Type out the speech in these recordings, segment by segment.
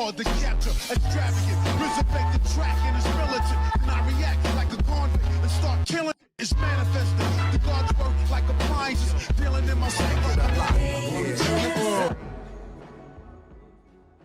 hard to capture. Extravagant, resurrect the track and it's militant. And I react like a convict and start killing. It's manifesting. The gods work like appliances, dealing in my psyche.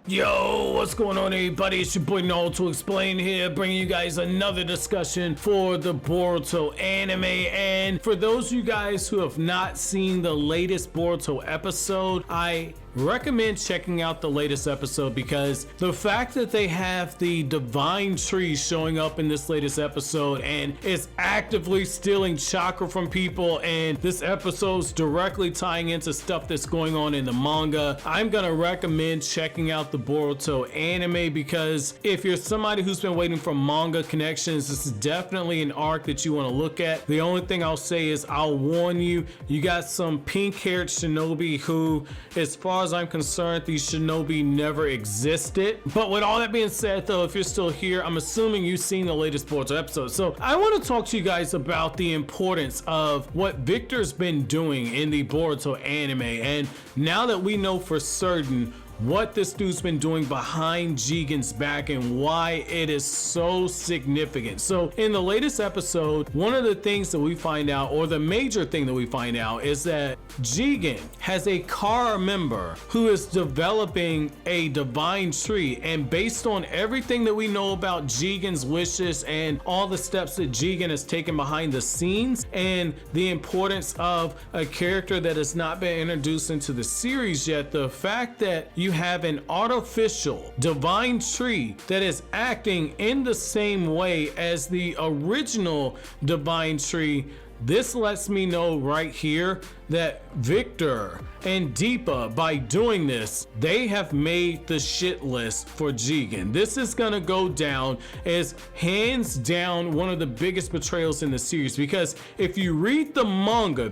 Yo, what's going on, everybody? It's your boy Naruto Explain here, bringing you guys another discussion for the Boruto anime. And for those of you guys who have not seen the latest Boruto episode, I recommend checking out the latest episode, because the fact that they have the divine tree showing up in this latest episode and it's actively stealing chakra from people, and this episode's directly tying into stuff that's going on in the manga, I'm gonna recommend checking out the Boruto anime, because if you're somebody who's been waiting for manga connections, this is definitely an arc that you want to look at. The only thing I'll say is I'll warn you, you got some pink-haired shinobi who, as far as I'm concerned, these shinobi never existed. But with all that being said, though, if you're still here, I'm assuming you've seen the latest Boruto episode. So I want to talk to you guys about the importance of what Victor's been doing in the Boruto anime. And now that we know for certain what this dude's been doing behind Jigen's back and why it is so significant. So in the latest episode, one of the things that we find out, or the major thing that we find out, is that Jigen has a Kara member who is developing a divine tree, and based on everything that we know about Jigen's wishes and all the steps that Jigen has taken behind the scenes, and the importance of a character that has not been introduced into the series yet, the fact that you have an artificial divine tree that is acting in the same way as the original divine tree, this lets me know right here that Victor and Deepa, by doing this, they have made the shit list for Jigen. This is gonna go down as hands down one of the biggest betrayals in the series, because if you read the manga,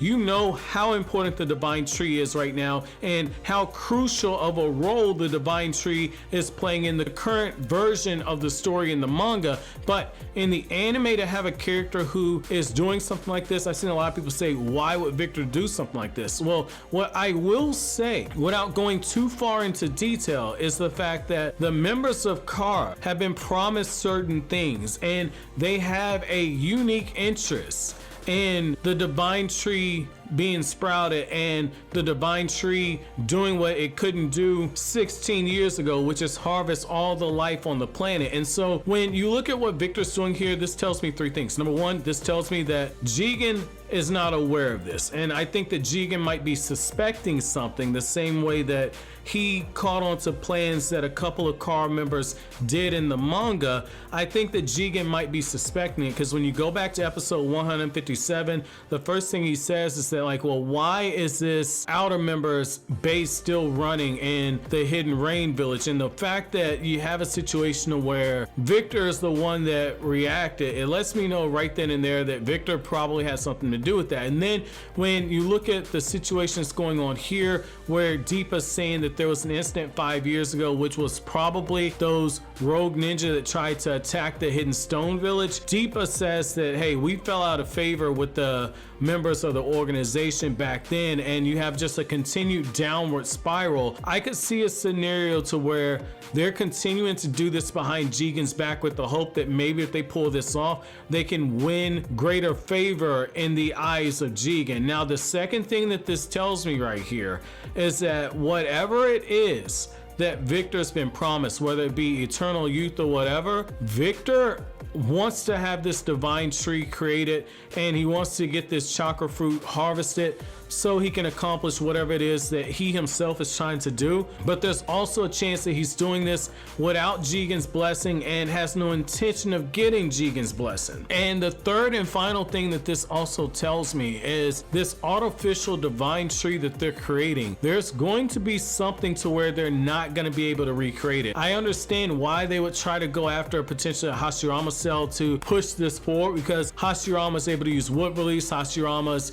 you know how important the divine tree is right now and how crucial of a role the divine tree is playing in the current version of the story in the manga. But in the anime, to have a character who is doing something like this, I've seen a lot of people say, why would Victor do something like this? Well, what I will say, without going too far into detail, is the fact that the members of Kara have been promised certain things, and they have a unique interest in the divine tree being sprouted and the divine tree doing what it couldn't do 16 years ago, which is harvest all the life on the planet. And so when you look at what Victor's doing here, this tells me three things. Number one, this tells me that Jigen is not aware of this, and I think that Jigen might be suspecting something, the same way that he caught on to plans that a couple of Kara members did in the manga. I think that Jigen might be suspecting it, because when you go back to episode 157, the first thing he says is that, like, well, why is this outer members base still running in the Hidden Rain village? And the fact that you have a situation where Victor is the one that reacted, it lets me know right then and there that Victor probably has something to do with that. And then when you look at the situation that's going on here, where Deepa's saying that there was an incident 5 years ago, which was probably those rogue ninja that tried to attack the Hidden Stone village, Deepa says that, hey, we fell out of favor with the members of the organization back then, and you have just a continued downward spiral. I could see a scenario to where they're continuing to do this behind Jigen's back with the hope that maybe if they pull this off, they can win greater favor in the eyes of Jigen. Now, the second thing that this tells me right here is that whatever it is that Victor's been promised, whether it be eternal youth or whatever, Victor wants to have this divine tree created, and he wants to get this chakra fruit harvested so he can accomplish whatever it is that he himself is trying to do. But there's also a chance that he's doing this without Jigen's blessing and has no intention of getting Jigen's blessing. And the third and final thing that this also tells me is this artificial divine tree that they're creating, there's going to be something to where they're not going to be able to recreate it. I understand why they would try to go after a potential Hashirama cell to push this forward, because Hashirama is able to use wood release. Hashirama's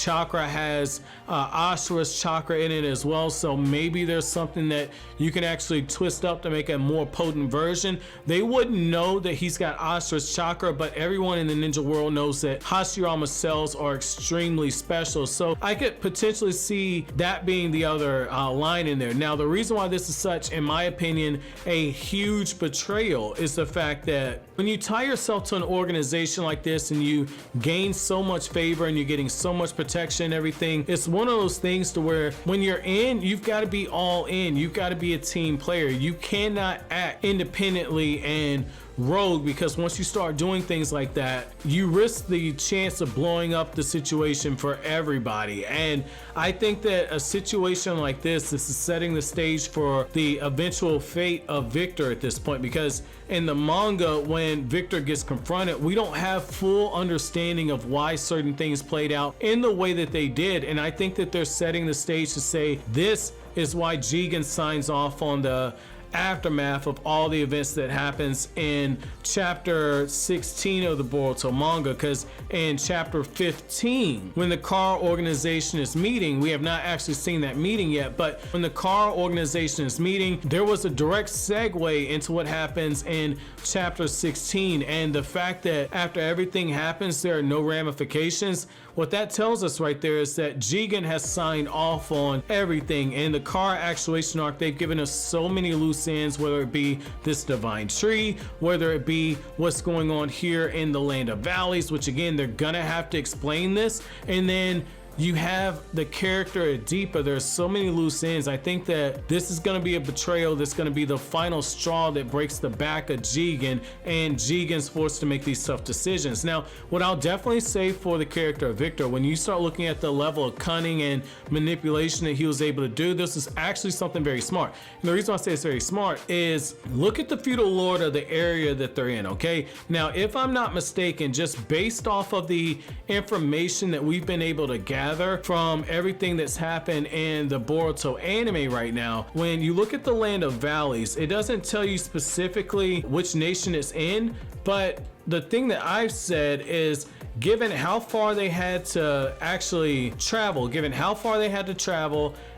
chakra has has Ashura's chakra in it as well, so maybe there's something that you can actually twist up to make a more potent version. They wouldn't know that he's got Ashura's chakra, but everyone in the ninja world knows that Hashirama cells are extremely special, so I could potentially see that being the other line in there. Now, the reason why this is such, in my opinion, a huge betrayal is the fact that when you tie yourself to an organization like this and you gain so much favor and you're getting so much protection and everything, it's one of those things to where when you're in, you've got to be all in. You've got to be a team player. You cannot act independently and rogue, because once you start doing things like that, you risk the chance of blowing up the situation for everybody. And I think that a situation like this is setting the stage for the eventual fate of Victor at this point, because in the manga, when Victor gets confronted, we don't have full understanding of why certain things played out in the way that they did. And I think that they're setting the stage to say this is why Jigen signs off on the aftermath of all the events that happens in chapter 16 of the Boruto manga, because in chapter 15, when the Kara organization is meeting, we have not actually seen that meeting yet, but when the Kara organization is meeting, there was a direct segue into what happens in chapter 16, and the fact that after everything happens there are no ramifications, what that tells us right there is that Jigen has signed off on everything. In the Kara Actuation arc, they've given us so many loose ends, whether it be this divine tree, whether it be what's going on here in the Land of Valleys, which again, they're gonna have to explain this. And then you have the character of Deepa. There's so many loose ends. I think that this is going to be a betrayal that's going to be the final straw that breaks the back of Jigen, and Jigen's forced to make these tough decisions. Now, what I'll definitely say for the character of Victor, when you start looking at the level of cunning and manipulation that he was able to do, this is actually something very smart. And the reason why I say it's very smart is look at the feudal lord of the area that they're in, okay? Now, if I'm not mistaken, just based off of the information that we've been able to gather from everything that's happened in the Boruto anime right now, when you look at the Land of Valleys, it doesn't tell you specifically which nation it's in, but the thing that I've said is, given how far they had to actually travel,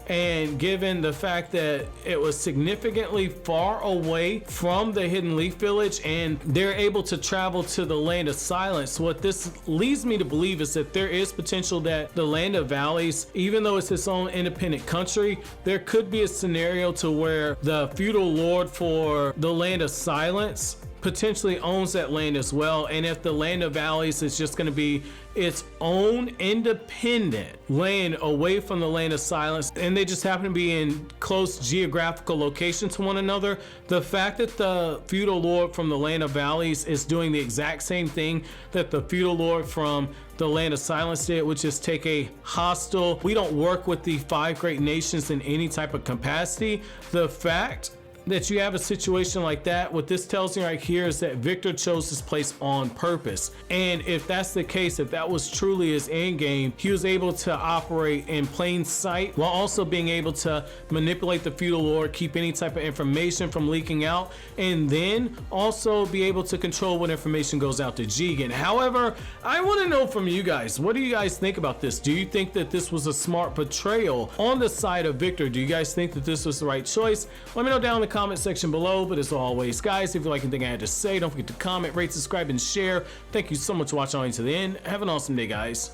and given the fact that it was significantly far away from the Hidden Leaf Village and they're able to travel to the Land of Silence, what this leads me to believe is that there is potential that the Land of Valleys, even though it's its own independent country, there could be a scenario to where the feudal lord for the Land of Silence potentially owns that land as well. And if the Land of Valleys is just going to be its own independent land away from the Land of Silence, and they just happen to be in close geographical location to one another, the fact that the feudal lord from the Land of Valleys is doing the exact same thing that the feudal lord from the Land of Silence did, which is take a hostile, we don't work with the 5 great nations in any type of capacity, the fact that you have a situation like that, what this tells me right here is that Victor chose this place on purpose. And if that's the case, if that was truly his end game, he was able to operate in plain sight while also being able to manipulate the feudal lord, keep any type of information from leaking out, and then also be able to control what information goes out to Jigen. However, I want to know from you guys, what do you guys think about this? Do you think that this was a smart betrayal on the side of Victor? Do you guys think that this was the right choice? Let me know down in the comment section below. But as always, guys, if you like anything I had to say, don't forget to comment, rate, subscribe, and share. Thank you so much for watching all the way to the end. Have an awesome day, guys.